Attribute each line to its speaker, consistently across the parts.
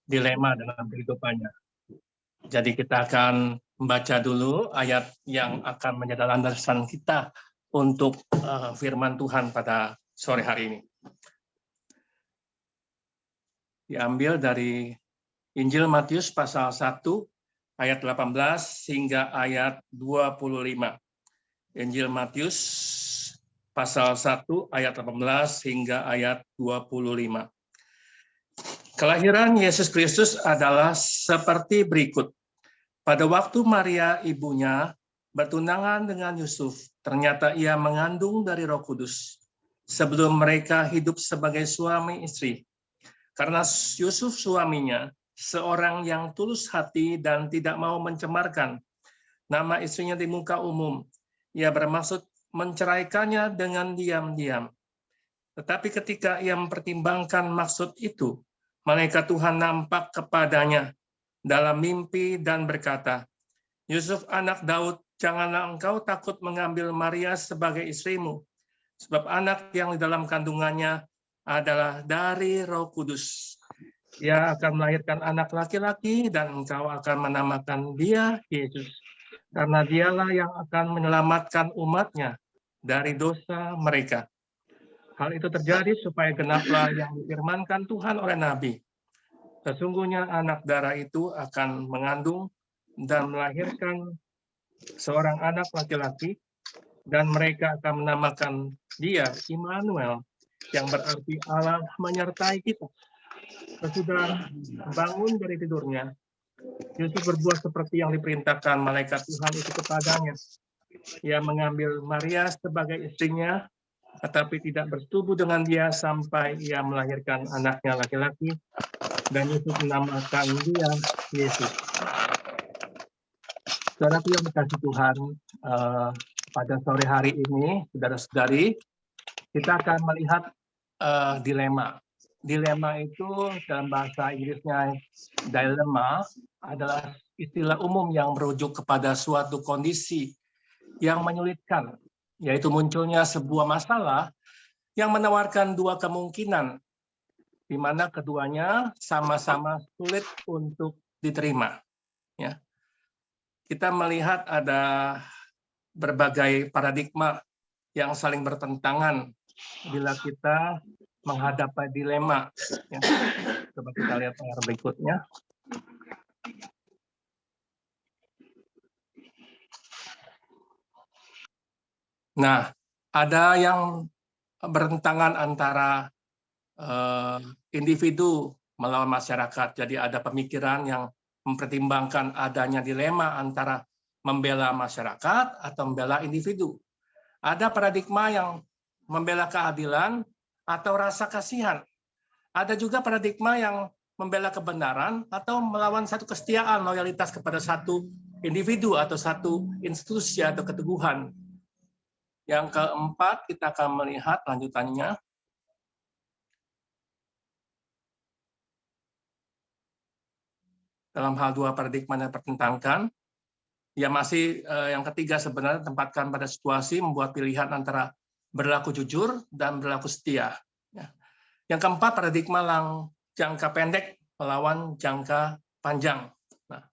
Speaker 1: dilema dalam kehidupannya. Jadi kita akan membaca dulu ayat yang akan menjadi landasan kita untuk firman Tuhan pada sore hari ini. Diambil dari Injil Matius pasal 1 ayat 18 hingga ayat 25. Injil Matius pasal 1 ayat 18 hingga ayat 25. Kelahiran Yesus Kristus adalah seperti berikut. Pada waktu Maria ibunya bertunangan dengan Yusuf, ternyata ia mengandung dari Roh Kudus sebelum mereka hidup sebagai suami istri. Karena Yusuf suaminya seorang yang tulus hati dan tidak mau mencemarkan nama istrinya di muka umum, ia bermaksud menceraikannya dengan diam-diam. Tetapi ketika ia mempertimbangkan maksud itu, malaikat Tuhan nampak kepadanya dalam mimpi dan berkata, Yusuf anak Daud, janganlah engkau takut mengambil Maria sebagai istrimu, sebab anak yang di dalam kandungannya adalah dari Roh Kudus. Ia akan melahirkan anak laki-laki dan engkau akan menamakan dia Yesus, karena dialah yang akan menyelamatkan umatnya dari dosa mereka. Hal itu terjadi supaya genaplah yang difirmankan Tuhan oleh Nabi. Sesungguhnya anak darah itu akan mengandung dan melahirkan seorang anak laki-laki, dan mereka akan menamakan dia Immanuel, yang berarti Allah menyertai kita. Sesudah bangun dari tidurnya, Yusuf berbuat seperti yang diperintahkan malaikat Tuhan itu kepadanya. Ia mengambil Maria sebagai istrinya, tetapi tidak bersetubuh dengan dia sampai ia melahirkan anaknya laki-laki, dan Yusuf menamakan dia Yesus. Saudaraku yang dikasihi Tuhan, pada sore hari ini, saudara-saudari, kita akan melihat dilema. Dilema itu dalam bahasa Inggrisnya dilemma adalah istilah umum yang merujuk kepada suatu kondisi yang menyulitkan, yaitu munculnya sebuah masalah yang menawarkan dua kemungkinan, di mana keduanya sama-sama sulit untuk diterima. Ya. Kita melihat ada berbagai paradigma yang saling bertentangan bila kita menghadapi dilema. Ya. Coba kita lihat layar berikutnya. Nah, ada yang bertentangan antara individu melawan masyarakat. Jadi ada pemikiran yang mempertimbangkan adanya dilema antara membela masyarakat atau membela individu. Ada paradigma yang membela keadilan atau rasa kasihan. Ada juga paradigma yang membela kebenaran atau melawan satu kesetiaan, loyalitas kepada satu individu atau satu institusi atau keteguhan. Yang keempat, kita akan melihat lanjutannya. Dalam hal dua paradigma yang dipertentangkan, ya masih yang ketiga sebenarnya tempatkan pada situasi membuat pilihan antara berlaku jujur dan berlaku setia. Yang keempat, paradigma jangka pendek melawan jangka panjang. Nah,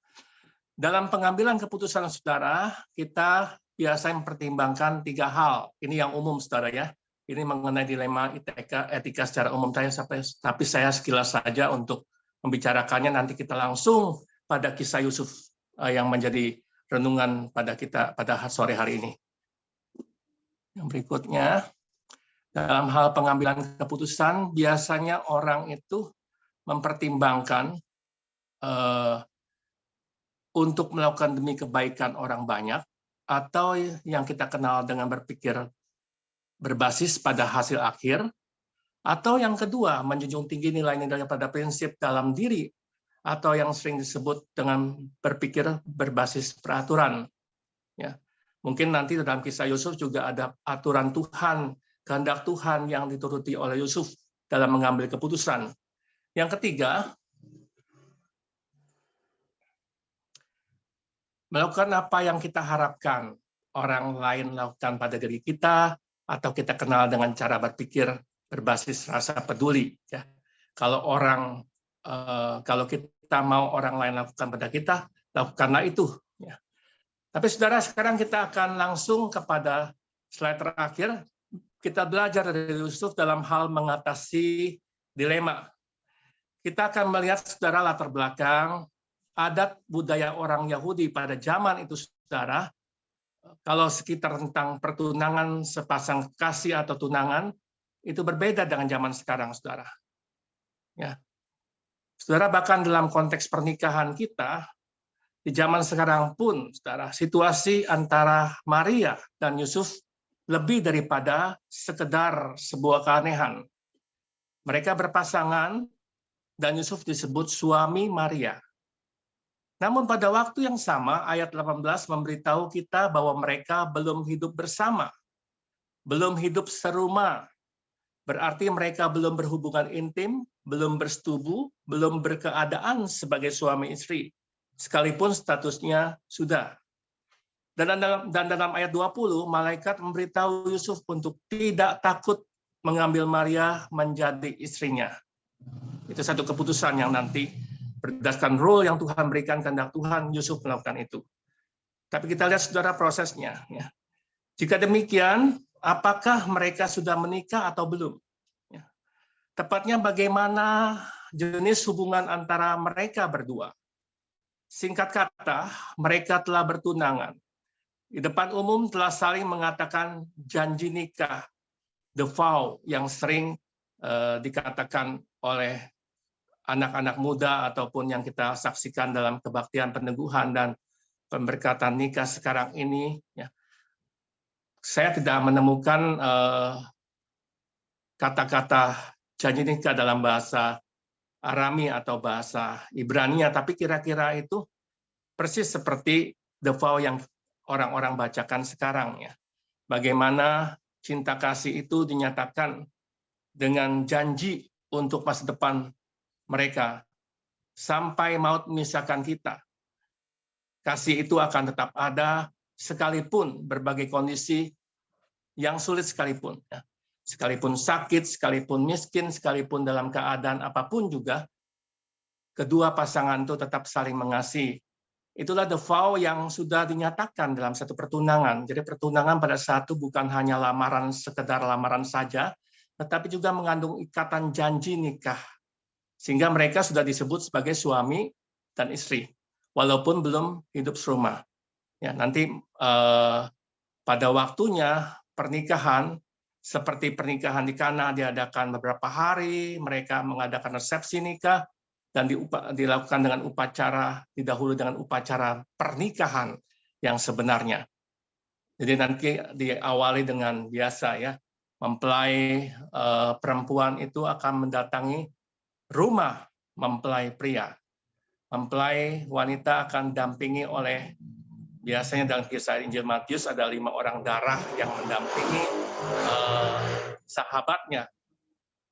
Speaker 1: dalam pengambilan keputusan saudara, kita biasa mempertimbangkan tiga hal. Ini yang umum, saudara ya. Ini mengenai dilema etika secara umum tapi saya sekilas saja untuk membicarakannya. Nanti kita langsung pada kisah Yusuf yang menjadi renungan pada kita pada sore hari ini. Yang berikutnya, dalam hal pengambilan keputusan, biasanya orang itu mempertimbangkan untuk melakukan demi kebaikan orang banyak, atau yang kita kenal dengan berpikir berbasis pada hasil akhir, atau yang kedua, menjunjung tinggi nilai-nilai pada prinsip dalam diri, atau yang sering disebut dengan berpikir berbasis peraturan. Ya. Mungkin nanti dalam kisah Yusuf juga ada aturan Tuhan, kehendak Tuhan yang dituruti oleh Yusuf dalam mengambil keputusan. Yang ketiga, melakukan apa yang kita harapkan orang lain lakukan pada diri kita, atau kita kenal dengan cara berpikir berbasis rasa peduli. Ya. Kalau orang kalau kita mau orang lain lakukan pada kita, lakukanlah itu. Ya. Tapi saudara, sekarang kita akan langsung kepada slide terakhir. Kita belajar dari Yusuf dalam hal mengatasi dilema. Kita akan melihat saudara latar belakang adat budaya orang Yahudi pada zaman itu, saudara. Kalau sekitar tentang pertunangan sepasang kekasih atau tunangan, itu berbeda dengan zaman sekarang, saudara. Ya. Saudara, bahkan dalam konteks pernikahan kita, di zaman sekarang pun, saudara, situasi antara Maria dan Yusuf lebih daripada sekedar sebuah keanehan. Mereka berpasangan, dan Yusuf disebut suami Maria. Namun pada waktu yang sama, ayat 18 memberitahu kita bahwa mereka belum hidup bersama, belum hidup serumah. Berarti mereka belum berhubungan intim, belum bersetubuh, belum berkeadaan sebagai suami istri, sekalipun statusnya sudah. Dan dalam ayat 20, malaikat memberitahu Yusuf untuk tidak takut mengambil Maria menjadi istrinya. Itu satu keputusan yang nanti berdasarkan role yang Tuhan berikan, kehendak Tuhan, Yusuf melakukan itu. Tapi kita lihat saudara prosesnya. Ya. Jika demikian, apakah mereka sudah menikah atau belum? Ya. Tepatnya bagaimana jenis hubungan antara mereka berdua? Singkat kata, mereka telah bertunangan. Di depan umum telah saling mengatakan janji nikah, the vow, yang sering dikatakan oleh anak-anak muda ataupun yang kita saksikan dalam kebaktian peneguhan dan pemberkatan nikah sekarang ini. Ya. Saya tidak menemukan kata-kata janji nikah dalam bahasa Arami atau bahasa Ibrania, tapi kira-kira itu persis seperti the vow yang orang-orang bacakan sekarang. Ya. Bagaimana cinta kasih itu dinyatakan dengan janji untuk masa depan mereka sampai maut memisahkan kita. Kasih itu akan tetap ada sekalipun berbagai kondisi yang sulit sekalipun. Sekalipun sakit, sekalipun miskin, sekalipun dalam keadaan apapun juga, kedua pasangan itu tetap saling mengasihi. Itulah the vow yang sudah dinyatakan dalam satu pertunangan. Jadi pertunangan pada saat itu bukan hanya lamaran, sekedar lamaran saja, tetapi juga mengandung ikatan janji nikah. Sehingga mereka sudah disebut sebagai suami dan istri, walaupun belum hidup serumah. Ya, nanti pada waktunya pernikahan, seperti pernikahan di Kana diadakan beberapa hari, mereka mengadakan resepsi nikah, dan dilakukan dengan upacara, didahului dengan upacara pernikahan yang sebenarnya. Jadi nanti diawali dengan biasa ya, mempelai perempuan itu akan mendatangi rumah mempelai pria. Mempelai wanita akan dampingi oleh, biasanya dalam kisah Injil Matius ada 5 orang darah yang mendampingi sahabatnya,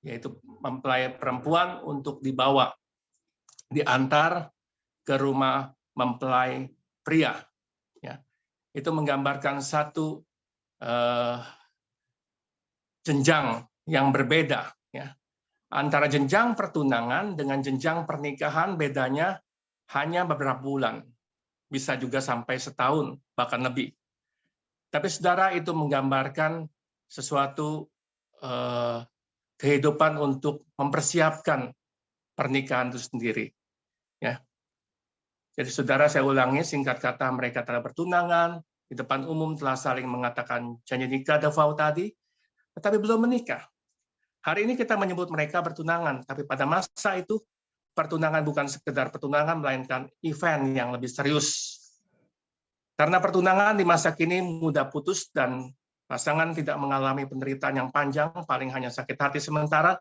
Speaker 1: yaitu mempelai perempuan untuk diantar ke rumah mempelai pria. Ya. Itu menggambarkan satu jenjang yang berbeda. Ya. Antara jenjang pertunangan dengan jenjang pernikahan bedanya hanya beberapa bulan. Bisa juga sampai setahun, bahkan lebih. Tapi saudara, itu menggambarkan sesuatu kehidupan untuk mempersiapkan pernikahan itu sendiri. Ya. Jadi saudara, saya ulangi, singkat kata mereka telah bertunangan, di depan umum telah saling mengatakan janji nikah, the vow tadi, tetapi belum menikah. Hari ini kita menyebut mereka bertunangan, tapi pada masa itu pertunangan bukan sekedar pertunangan, melainkan event yang lebih serius. Karena pertunangan di masa kini mudah putus dan pasangan tidak mengalami penderitaan yang panjang, paling hanya sakit hati sementara,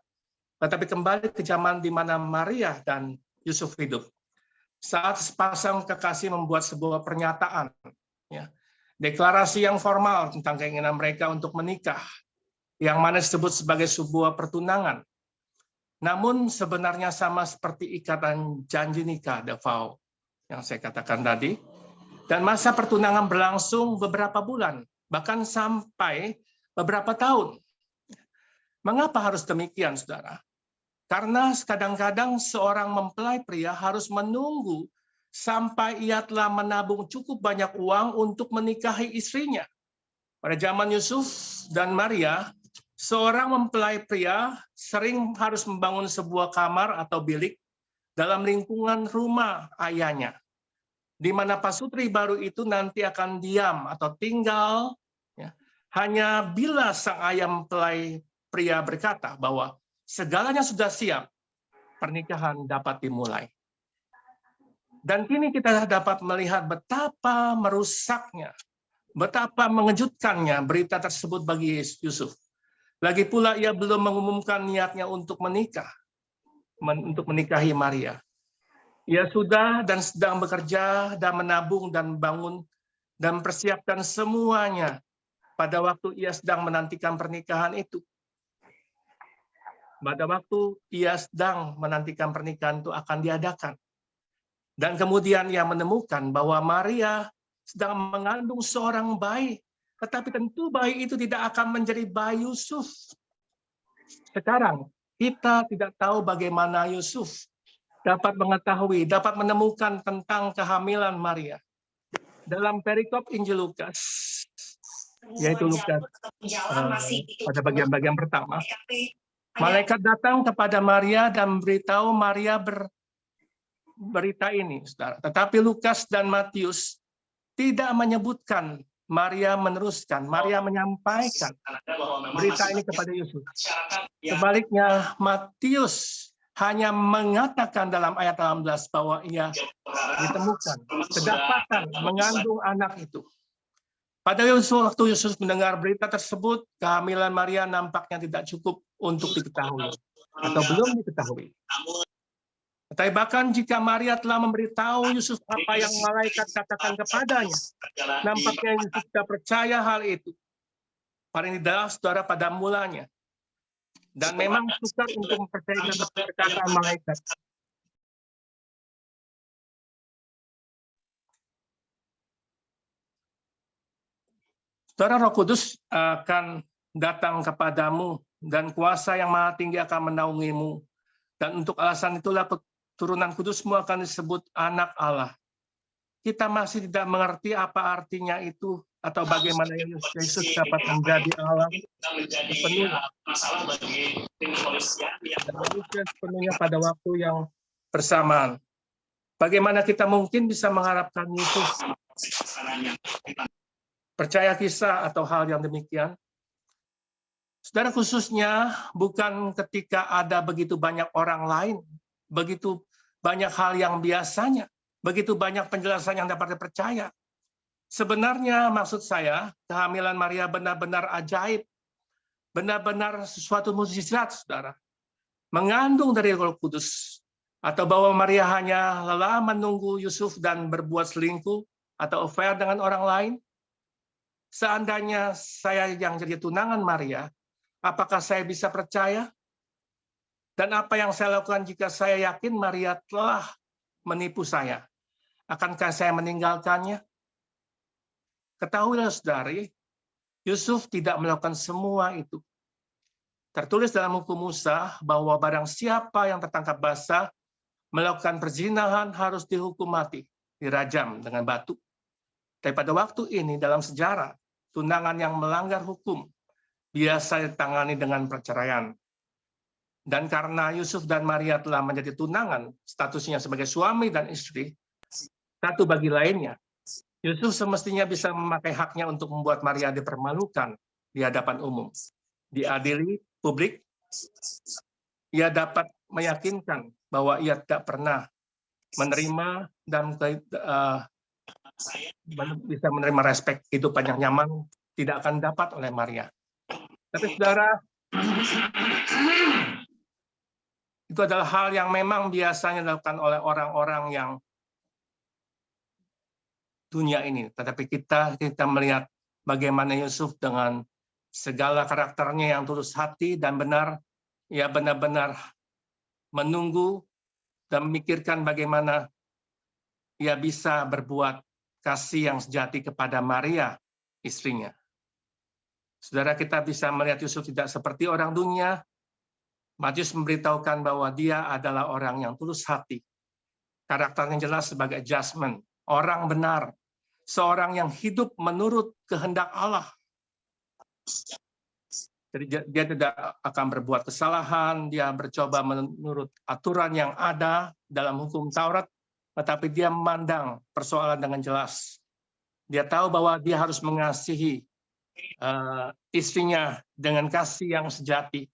Speaker 1: tetapi kembali ke zaman di mana Maria dan Yusuf hidup. Saat sepasang kekasih membuat sebuah pernyataan, ya, deklarasi yang formal tentang keinginan mereka untuk menikah, yang mana disebut sebagai sebuah pertunangan. Namun sebenarnya sama seperti ikatan janji nikah, the vow, yang saya katakan tadi. Dan masa pertunangan berlangsung beberapa bulan, bahkan sampai beberapa tahun. Mengapa harus demikian, saudara? Karena kadang-kadang seorang mempelai pria harus menunggu sampai ia telah menabung cukup banyak uang untuk menikahi istrinya. Pada zaman Yusuf dan Maria, seorang mempelai pria sering harus membangun sebuah kamar atau bilik dalam lingkungan rumah ayahnya, di mana pasutri baru itu nanti akan diam atau tinggal ya, hanya bila sang ayah mempelai pria berkata bahwa segalanya sudah siap, pernikahan dapat dimulai. Dan kini kita dapat melihat betapa merusaknya, betapa mengejutkannya berita tersebut bagi Yusuf. Lagi pula ia belum mengumumkan niatnya untuk menikah, untuk menikahi Maria. Ia sudah dan sedang bekerja dan menabung dan bangun dan persiapkan semuanya pada waktu ia sedang menantikan pernikahan itu. Pada waktu ia sedang menantikan pernikahan itu akan diadakan. Dan kemudian ia menemukan bahwa Maria sedang mengandung seorang bayi. Tetapi tentu bayi itu tidak akan menjadi bayi Yusuf. Sekarang kita tidak tahu bagaimana Yusuf dapat mengetahui, dapat menemukan tentang kehamilan Maria. Dalam perikop Injil Lukas, yaitu Lukas pada bagian-bagian pertama, malaikat datang kepada Maria dan memberitahu Maria berita ini, saudara. Tetapi Lukas dan Matius tidak menyebutkan Maria meneruskan, Maria menyampaikan berita ini kepada Yusuf. Sebaliknya, Matius hanya mengatakan dalam ayat 18 bahwa ia ditemukan, kedapatan mengandung anak itu. Pada waktu Yesus mendengar berita tersebut, kehamilan Maria nampaknya tidak cukup untuk diketahui atau belum diketahui. Tetapi bahkan jika Maria telah memberitahu Yusuf apa yang malaikat katakan kepadanya, nampaknya Yusuf tidak percaya hal itu. Paling tidak, saudara, pada mulanya. Dan memang sukar untuk mempercayai perkataan malaikat. Saudara, Roh Kudus akan datang kepadamu dan kuasa yang maha tinggi akan menaungimu. Dan untuk alasan itulah turunan kudusmu akan disebut anak Allah. Kita masih tidak mengerti apa artinya itu atau bagaimana Yesus dapat menjadi Allah sepenuhnya. Dan manusia sepenuhnya pada waktu yang bersamaan. Bagaimana kita mungkin bisa mengharapkan Yesus percaya kisah atau hal yang demikian? Saudara, khususnya bukan ketika ada begitu banyak orang lain, begitu banyak hal yang biasanya, begitu banyak penjelasan yang dapat dipercaya. Sebenarnya maksud saya, kehamilan Maria benar-benar ajaib, benar-benar sesuatu mukjizat, saudara. Mengandung dari Roh Kudus, atau bahwa Maria hanya lelah menunggu Yusuf dan berbuat selingkuh atau affair dengan orang lain. Seandainya saya yang jadi tunangan Maria, apakah saya bisa percaya? Dan apa yang saya lakukan jika saya yakin Maria telah menipu saya? Akankah saya meninggalkannya? Ketahuilah, saudari, Yusuf tidak melakukan semua itu. Tertulis dalam hukum Musa bahwa barang siapa yang tertangkap basah melakukan perzinahan harus dihukum mati, dirajam dengan batu. Tapi pada waktu ini dalam sejarah, tunangan yang melanggar hukum biasa ditangani dengan perceraian. Dan karena Yusuf dan Maria telah menjadi tunangan, statusnya sebagai suami dan istri, satu bagi lainnya, Yusuf semestinya bisa memakai haknya untuk membuat Maria dipermalukan di hadapan umum. Diadili publik, ia dapat meyakinkan bahwa ia tidak pernah menerima dan bisa menerima respek kehidupan yang nyaman tidak akan dapat oleh Maria. Tapi saudara, itu adalah hal yang memang biasanya dilakukan oleh orang-orang yang dunia ini. Tetapi kita melihat bagaimana Yusuf dengan segala karakternya yang tulus hati dan benar, ia benar-benar menunggu dan memikirkan bagaimana ia bisa berbuat kasih yang sejati kepada Maria, istrinya. Saudara, kita bisa melihat Yusuf tidak seperti orang dunia, Matius memberitahukan bahwa dia adalah orang yang tulus hati. Karakternya jelas sebagai adjustment, orang benar, seorang yang hidup menurut kehendak Allah. Jadi dia tidak akan berbuat kesalahan, dia mencoba menurut aturan yang ada dalam hukum Taurat, tetapi dia memandang persoalan dengan jelas. Dia tahu bahwa dia harus mengasihi istrinya dengan kasih yang sejati,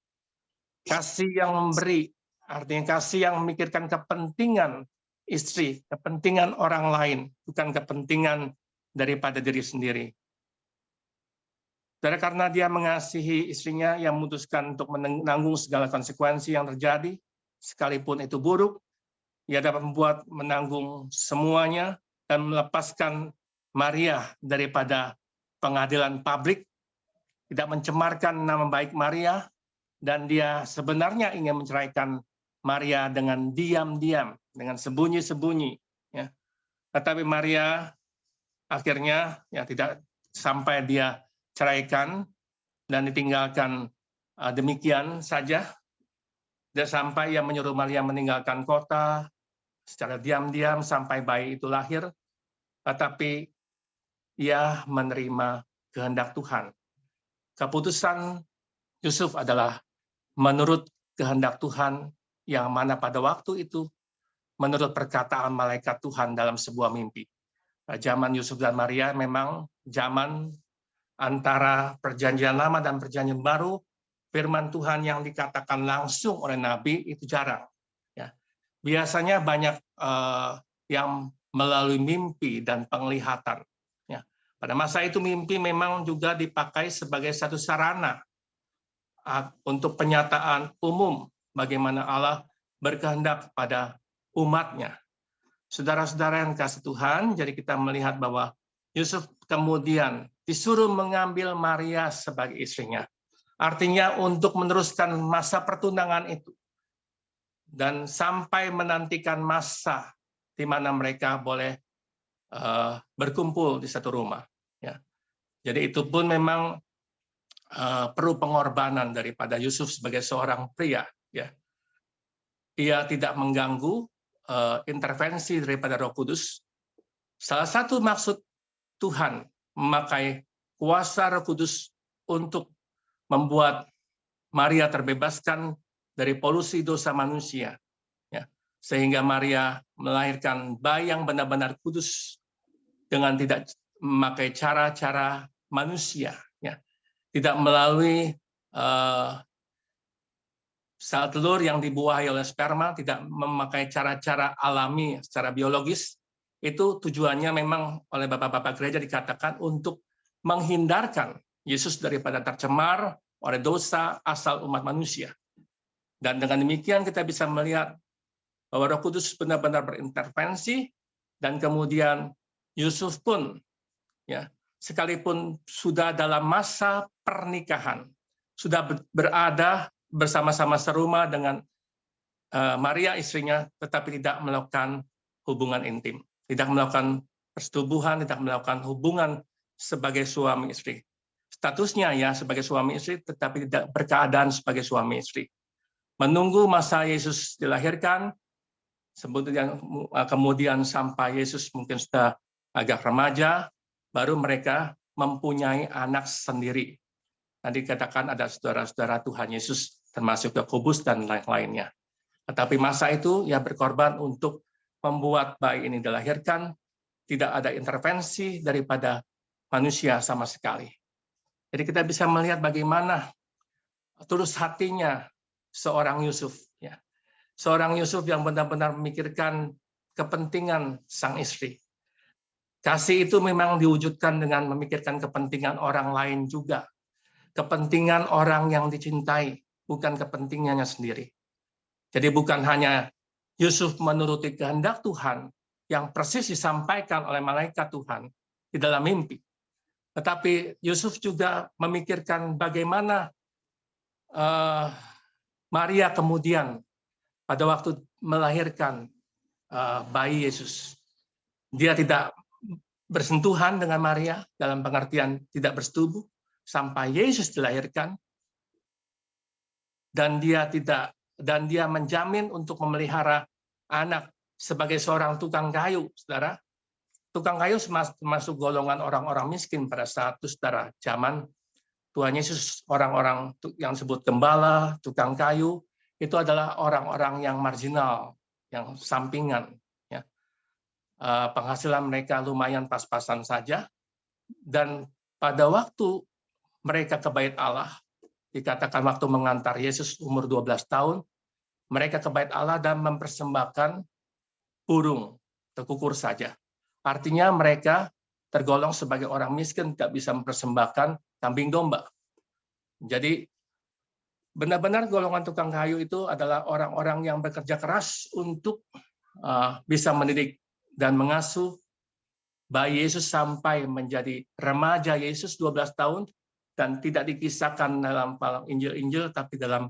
Speaker 1: kasih yang memberi, artinya kasih yang memikirkan kepentingan istri, kepentingan orang lain, bukan kepentingan daripada diri sendiri. Karena dia mengasihi istrinya yang memutuskan untuk menanggung segala konsekuensi yang terjadi, sekalipun itu buruk, ia dapat membuat menanggung semuanya dan melepaskan Maria daripada pengadilan publik, tidak mencemarkan nama baik Maria, dan dia sebenarnya ingin menceraikan Maria dengan diam-diam, dengan sembunyi-sembunyi. Ya. Tetapi Maria akhirnya ya tidak sampai dia ceraikan dan ditinggalkan demikian saja. Dan sampai ia menyuruh Maria meninggalkan kota secara diam-diam sampai bayi itu lahir. Tetapi ia menerima kehendak Tuhan. Keputusan Yusuf adalah menurut kehendak Tuhan, yang mana pada waktu itu menurut perkataan malaikat Tuhan dalam sebuah mimpi. Zaman Yusuf dan Maria memang zaman antara perjanjian lama dan perjanjian baru, firman Tuhan yang dikatakan langsung oleh Nabi itu jarang. Ya. Biasanya banyak yang melalui mimpi dan penglihatan. Ya. Pada masa itu mimpi memang juga dipakai sebagai satu sarana untuk penyataan umum bagaimana Allah berkehendak pada umatnya. Saudara-saudara yang kasih Tuhan, jadi kita melihat bahwa Yusuf kemudian disuruh mengambil Maria sebagai istrinya. Artinya untuk meneruskan masa pertunangan itu. Dan sampai menantikan masa di mana mereka boleh berkumpul di satu rumah. Ya. Jadi itu pun memang perlu pengorbanan daripada Yusuf sebagai seorang pria. Ya. Ia tidak mengganggu intervensi daripada Roh Kudus. Salah satu maksud Tuhan memakai kuasa Roh Kudus untuk membuat Maria terbebaskan dari polusi dosa manusia, ya. Sehingga Maria melahirkan bayi yang benar-benar kudus dengan tidak memakai cara-cara manusia, ya. Tidak melalui sel telur yang dibuahi oleh sperma, tidak memakai cara-cara alami secara biologis. Itu tujuannya memang oleh bapak-bapak gereja dikatakan untuk menghindarkan Yesus daripada tercemar oleh dosa asal umat manusia. Dan dengan demikian kita bisa melihat bahwa Roh Kudus benar-benar berintervensi, dan kemudian Yusuf pun, ya, sekalipun sudah dalam masa pernikahan, sudah berada bersama-sama serumah dengan Maria istrinya, tetapi tidak melakukan hubungan intim, tidak melakukan persetubuhan, tidak melakukan hubungan sebagai suami istri. Statusnya ya sebagai suami istri, tetapi tidak berkeadaan sebagai suami istri. Menunggu masa Yesus dilahirkan, kemudian sampai Yesus mungkin sudah agak remaja, baru mereka mempunyai anak sendiri. Nanti dikatakan ada saudara-saudara Tuhan Yesus, termasuk Yakobus dan lain-lainnya. Tetapi masa itu ia berkorban untuk membuat bayi ini dilahirkan, tidak ada intervensi daripada manusia sama sekali. Jadi kita bisa melihat bagaimana tulus hatinya seorang Yusuf. Ya. Seorang Yusuf yang benar-benar memikirkan kepentingan sang istri. Kasih itu memang diwujudkan dengan memikirkan kepentingan orang lain juga. Kepentingan orang yang dicintai, bukan kepentingannya sendiri. Jadi bukan hanya Yusuf menuruti kehendak Tuhan yang persis disampaikan oleh malaikat Tuhan di dalam mimpi. Tetapi Yusuf juga memikirkan bagaimana Maria kemudian pada waktu melahirkan bayi Yesus. Dia tidak bersentuhan dengan Maria dalam pengertian tidak bersetubuh sampai Yesus dilahirkan. Dan dia tidak dan dia menjamin untuk memelihara anak sebagai seorang tukang kayu, saudara. Tukang kayu termasuk golongan orang-orang miskin pada saat itu, saudara. Zaman Tuhan Yesus, orang-orang yang disebut gembala, tukang kayu, itu adalah orang-orang yang marginal, yang sampingan. Ya. Penghasilan mereka lumayan pas-pasan saja, dan pada waktu mereka ke Bait Allah, dikatakan waktu mengantar Yesus umur 12 tahun, mereka ke Bait Allah dan mempersembahkan burung, terkukur saja. Artinya mereka tergolong sebagai orang miskin, tidak bisa mempersembahkan kambing domba. Jadi benar-benar golongan tukang kayu itu adalah orang-orang yang bekerja keras untuk bisa mendidik dan mengasuh bayi Yesus sampai menjadi remaja Yesus 12 tahun, dan tidak dikisahkan dalam Injil-Injil, tapi dalam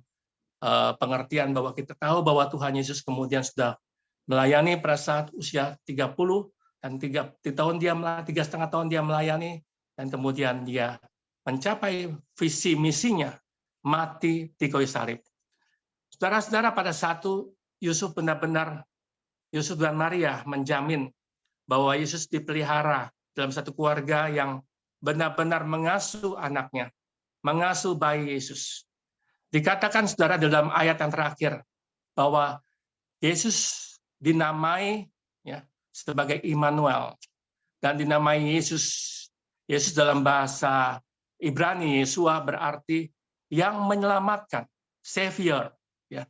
Speaker 1: pengertian bahwa kita tahu bahwa Tuhan Yesus kemudian sudah melayani pada saat usia 30, dan 3,5 tahun dia melayani, dan kemudian dia mencapai visi misinya, mati di kayu salib. Saudara-saudara, pada satu Yusuf dan Maria menjamin bahwa Yesus dipelihara dalam satu keluarga yang benar-benar mengasuh anaknya, mengasuh bayi Yesus. Dikatakan, saudara, dalam ayat yang terakhir bahwa Yesus dinamai sebagai Immanuel, dan dinamai Yesus dalam bahasa Ibrani, Yeshua, berarti yang menyelamatkan, Savior. Ya.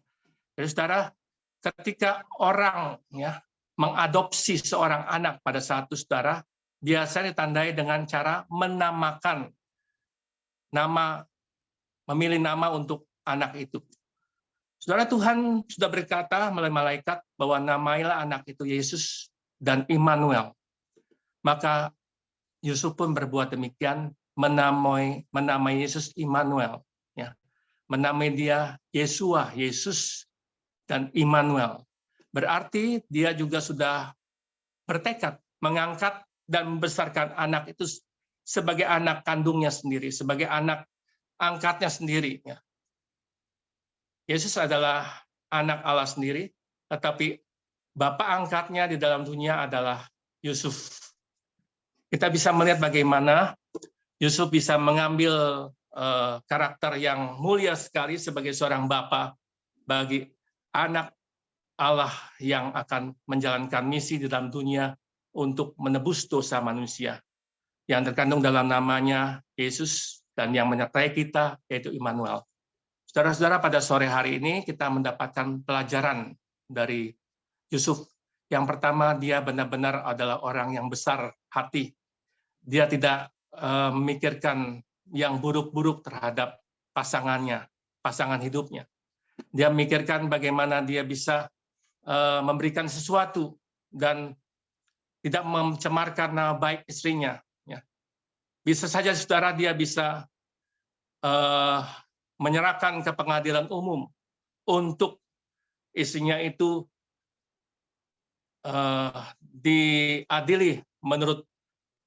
Speaker 1: Jadi, saudara, ketika orang mengadopsi seorang anak pada saat itu, saudara, biasanya ditandai dengan cara menamakan nama, memilih nama untuk anak itu. Saudara, Tuhan sudah berkata melalui malaikat bahwa namailah anak itu Yesus dan Immanuel. Maka Yusuf pun berbuat demikian, menamai Yesus Immanuel, ya. Menamai dia Yeshua, Yesus dan Immanuel. Berarti dia juga sudah bertekad mengangkat dan membesarkan anak itu sebagai anak kandungnya sendiri, sebagai anak angkatnya sendiri, ya. Yesus adalah anak Allah sendiri, tetapi bapak angkatnya di dalam dunia adalah Yusuf. Kita bisa melihat bagaimana Yusuf bisa mengambil karakter yang mulia sekali sebagai seorang bapa bagi anak Allah yang akan menjalankan misi di dalam dunia untuk menebus dosa manusia. Yang terkandung dalam namanya Yesus dan yang menyertai kita, yaitu Immanuel. Saudara-saudara, pada sore hari ini kita mendapatkan pelajaran dari Yusuf. Yang pertama, dia benar-benar adalah orang yang besar hati. Dia tidak memikirkan yang buruk-buruk terhadap pasangannya, pasangan hidupnya. Dia memikirkan bagaimana dia bisa memberikan sesuatu dan tidak mencemarkan nama baik istrinya. Bisa saja, saudara, dia bisa menyerahkan ke pengadilan umum untuk istrinya itu diadili menurut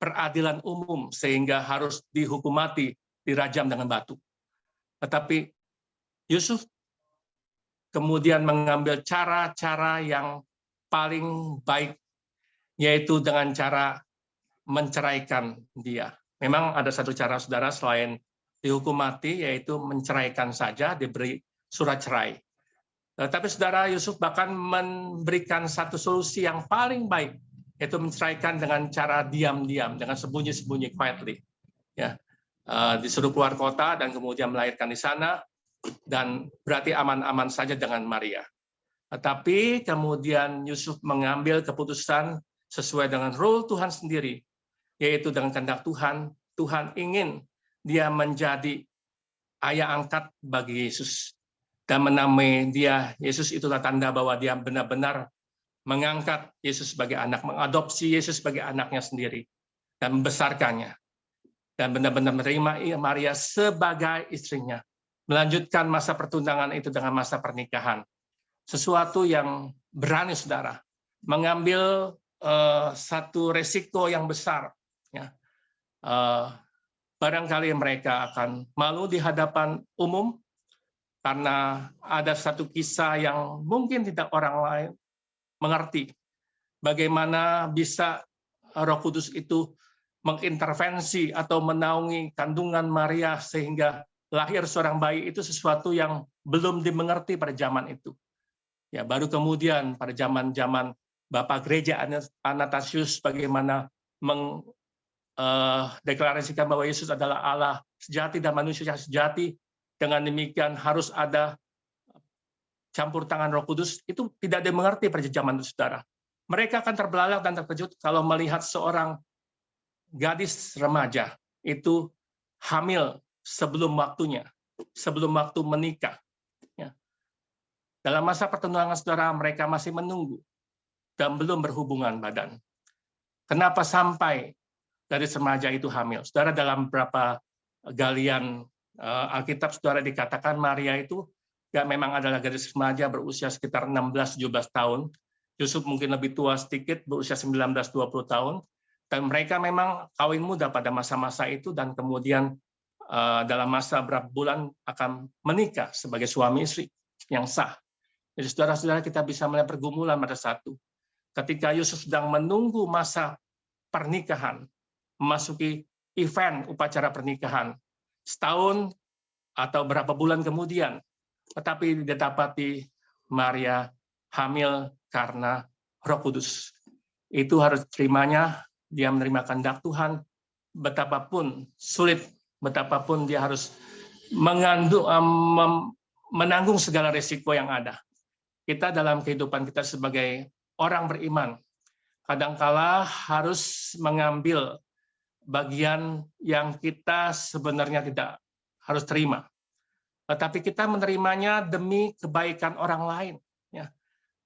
Speaker 1: peradilan umum sehingga harus dihukum mati, dirajam dengan batu. Tetapi Yusuf kemudian mengambil cara-cara yang paling baik, yaitu dengan cara menceraikan dia. Memang ada satu cara, saudara, selain dihukum mati, yaitu menceraikan saja, diberi surat cerai. Tapi saudara, Yusuf bahkan memberikan satu solusi yang paling baik, yaitu menceraikan dengan cara diam-diam, dengan sembunyi-sembunyi, quietly. Ya, disuruh keluar kota dan kemudian melahirkan di sana, dan berarti aman-aman saja dengan Maria. Tetapi kemudian Yusuf mengambil keputusan sesuai dengan rule Tuhan sendiri, yaitu dengan kehendak Tuhan. Tuhan ingin dia menjadi ayah angkat bagi Yesus, dan menamai dia Yesus itulah tanda bahwa dia benar-benar mengangkat Yesus sebagai anak, mengadopsi Yesus sebagai anaknya sendiri, dan membesarkannya, dan benar-benar menerima Maria sebagai istrinya, melanjutkan masa pertunangan itu dengan masa pernikahan. Sesuatu yang berani, saudara, mengambil satu resiko yang besar. Ya. Barangkali mereka akan malu di hadapan umum, karena ada satu kisah yang mungkin tidak orang lain mengerti. Bagaimana bisa Roh Kudus itu mengintervensi atau menaungi kandungan Maria sehingga lahir seorang bayi, itu sesuatu yang belum dimengerti pada zaman itu. Ya, baru kemudian pada zaman-zaman Bapak Gereja Anastasius bagaimana deklarasikan bahwa Yesus adalah Allah sejati dan manusia sejati. Dengan demikian harus ada campur tangan Roh Kudus, itu tidak dimengerti pada zaman itu, saudara. Mereka akan terbelalak dan terkejut kalau melihat seorang gadis remaja itu hamil sebelum waktunya, sebelum waktu menikah. Ya. Dalam masa pertunangan, saudara, mereka masih menunggu dan belum berhubungan badan. Kenapa sampai gadis remaja itu hamil? Saudara, dalam beberapa galian Alkitab, saudara, dikatakan Maria itu ya memang adalah gadis remaja berusia sekitar 16-17 tahun. Yusuf mungkin lebih tua sedikit, berusia 19-20 tahun. Dan mereka memang kawin muda pada masa-masa itu, dan kemudian dalam masa berapa bulan akan menikah sebagai suami istri yang sah. Jadi saudara-saudara, kita bisa melihat pergumulan pada satu. Ketika Yusuf sedang menunggu masa pernikahan, memasuki event upacara pernikahan, setahun atau berapa bulan kemudian, tetapi didapati Maria hamil karena Roh Kudus. Itu harus terimanya, dia menerima kehendak Tuhan, betapapun sulit, betapapun dia harus menanggung segala risiko yang ada. Kita dalam kehidupan kita sebagai orang beriman, kadangkala harus mengambil bagian yang kita sebenarnya tidak harus terima. Tetapi kita menerimanya demi kebaikan orang lain. Ya.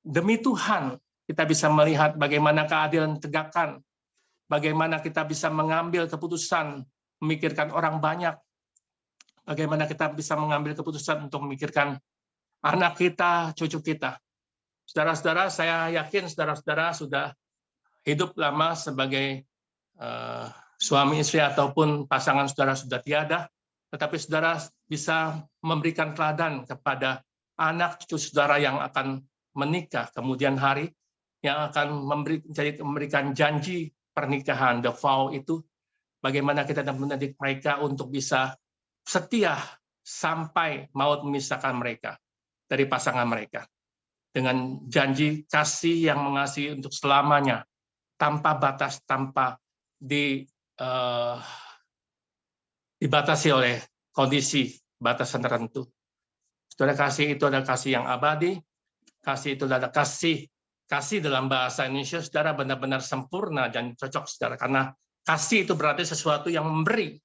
Speaker 1: Demi Tuhan, kita bisa melihat bagaimana keadilan ditegakkan, bagaimana kita bisa mengambil keputusan memikirkan orang banyak, bagaimana kita bisa mengambil keputusan untuk memikirkan anak kita, cucu kita. Saudara-saudara, saya yakin saudara-saudara sudah hidup lama sebagai suami istri ataupun pasangan saudara sudah tiada, tetapi saudara bisa memberikan teladan kepada anak cucu saudara yang akan menikah kemudian hari, yang akan memberikan janji pernikahan, the vow itu, bagaimana kita mendidik mereka untuk bisa setia sampai maut memisahkan mereka dari pasangan mereka. Dengan janji kasih yang mengasihi untuk selamanya, tanpa batas, tanpa dibatasi oleh kondisi batasan tertentu. Saudara, kasih itu adalah kasih yang abadi, kasih itu adalah kasih dalam bahasa Indonesia, saudara, benar-benar sempurna dan cocok, saudara, karena kasih itu berarti sesuatu yang memberi.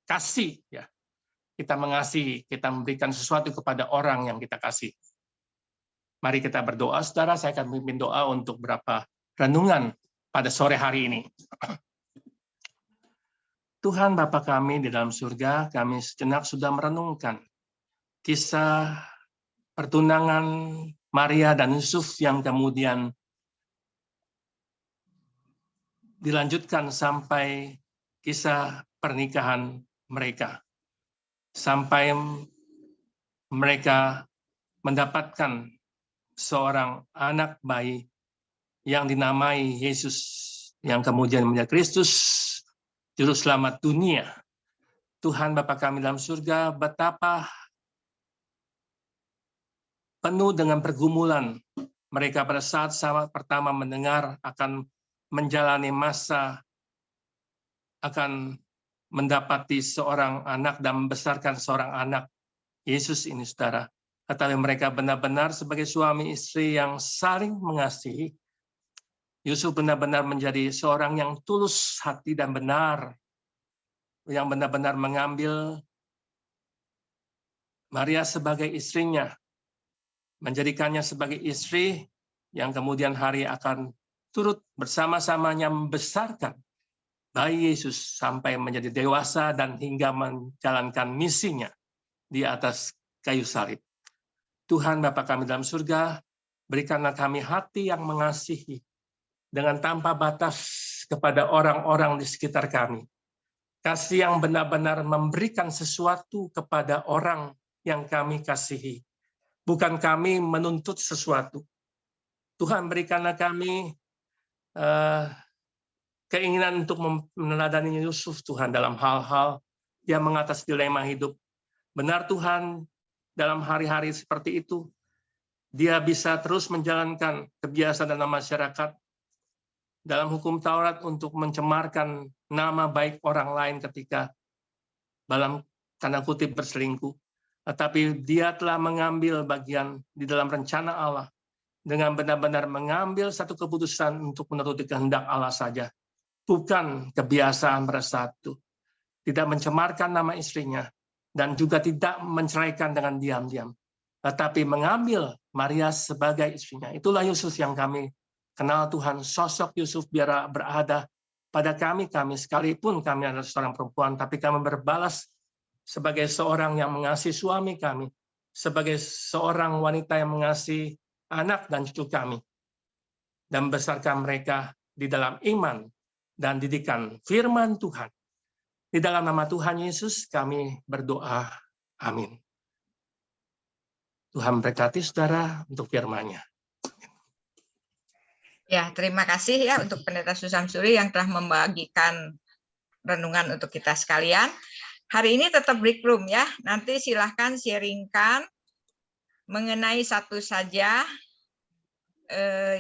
Speaker 1: Kasih, ya, kita mengasihi, kita memberikan sesuatu kepada orang yang kita kasih. Mari kita berdoa, saudara. Saya akan memimpin doa untuk beberapa renungan pada sore hari ini. Tuhan Bapa kami di dalam surga, kami sejenak sudah merenungkan kisah pertunangan Maria dan Yusuf yang kemudian dilanjutkan sampai kisah pernikahan mereka. Sampai mereka mendapatkan seorang anak bayi yang dinamai Yesus, yang kemudian menjadi Kristus, Juru Selamat dunia. Tuhan Bapa kami dalam surga, betapa penuh dengan pergumulan mereka pada saat pertama mendengar akan menjalani masa, akan mendapati seorang anak dan membesarkan seorang anak, Yesus ini, saudara. Tetapi mereka benar-benar sebagai suami istri yang saling mengasihi. Yusuf benar-benar menjadi seorang yang tulus hati dan benar, yang benar-benar mengambil Maria sebagai istrinya, menjadikannya sebagai istri yang kemudian hari akan turut bersama-samanya membesarkan bayi Yesus sampai menjadi dewasa dan hingga menjalankan misinya di atas kayu salib. Tuhan Bapa kami dalam surga, berikanlah kami hati yang mengasihi dengan tanpa batas kepada orang-orang di sekitar kami. Kasih yang benar-benar memberikan sesuatu kepada orang yang kami kasihi. Bukan kami menuntut sesuatu. Tuhan, berikanlah kami keinginan untuk meneladani Yusuf, Tuhan, dalam hal-hal yang mengatasi dilema hidup. Benar, Tuhan, dalam hari-hari seperti itu, dia bisa terus menjalankan kebiasaan dalam masyarakat, dalam hukum Taurat untuk mencemarkan nama baik orang lain ketika dalam tanda kutip berselingkuh. Tetapi dia telah mengambil bagian di dalam rencana Allah dengan benar-benar mengambil satu keputusan untuk menuruti kehendak Allah saja. Bukan kebiasaan bersatu. Tidak mencemarkan nama istrinya dan juga tidak menceraikan dengan diam-diam. Tetapi mengambil Maria sebagai istrinya. Itulah Yusuf yang kami kenal, Tuhan. Sosok Yusuf biar berada pada kami sekalipun kami adalah seorang perempuan, tapi kami berbalas sebagai seorang yang mengasihi suami kami, sebagai seorang wanita yang mengasihi anak dan cucu kami, dan membesarkan mereka di dalam iman dan didikan firman Tuhan. Di dalam nama Tuhan Yesus kami berdoa. Amin. Tuhan berkati saudara untuk firman-Nya.
Speaker 2: Ya, terima kasih ya untuk Pendeta Susan Suri yang telah membagikan renungan untuk kita sekalian. Hari ini tetap break room ya. Nanti silahkan sharingkan mengenai satu saja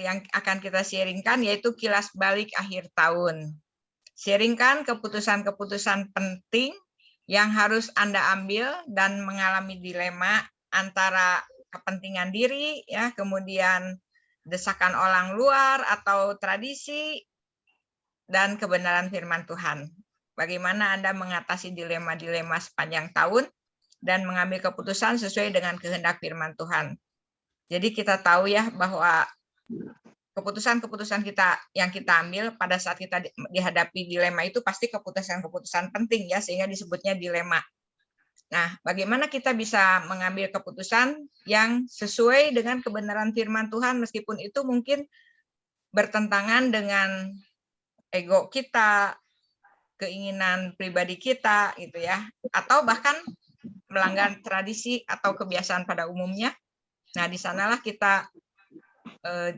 Speaker 2: yang akan kita sharingkan, yaitu kilas balik akhir tahun. Sharingkan keputusan-keputusan penting yang harus Anda ambil dan mengalami dilema antara kepentingan diri, ya, kemudian desakan orang luar atau tradisi, dan kebenaran firman Tuhan. Bagaimana Anda mengatasi dilema-dilema sepanjang tahun dan mengambil keputusan sesuai dengan kehendak firman Tuhan. Jadi kita tahu ya bahwa keputusan-keputusan kita yang kita ambil pada saat kita dihadapi dilema itu pasti keputusan-keputusan penting ya, sehingga disebutnya dilema. Nah, bagaimana kita bisa mengambil keputusan yang sesuai dengan kebenaran firman Tuhan meskipun itu mungkin bertentangan dengan ego kita, keinginan pribadi kita gitu ya, atau bahkan melanggar tradisi atau kebiasaan pada umumnya. Nah, di sanalah kita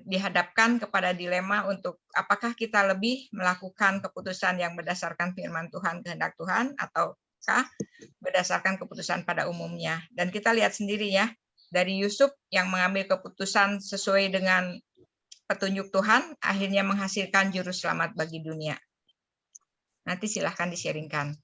Speaker 2: dihadapkan kepada dilema untuk apakah kita lebih melakukan keputusan yang berdasarkan firman Tuhan, kehendak Tuhan, ataukah berdasarkan keputusan pada umumnya. Dan kita lihat sendiri ya, dari Yusuf yang mengambil keputusan sesuai dengan petunjuk Tuhan, akhirnya menghasilkan juru selamat bagi dunia. Nanti silahkan di-sharingkan.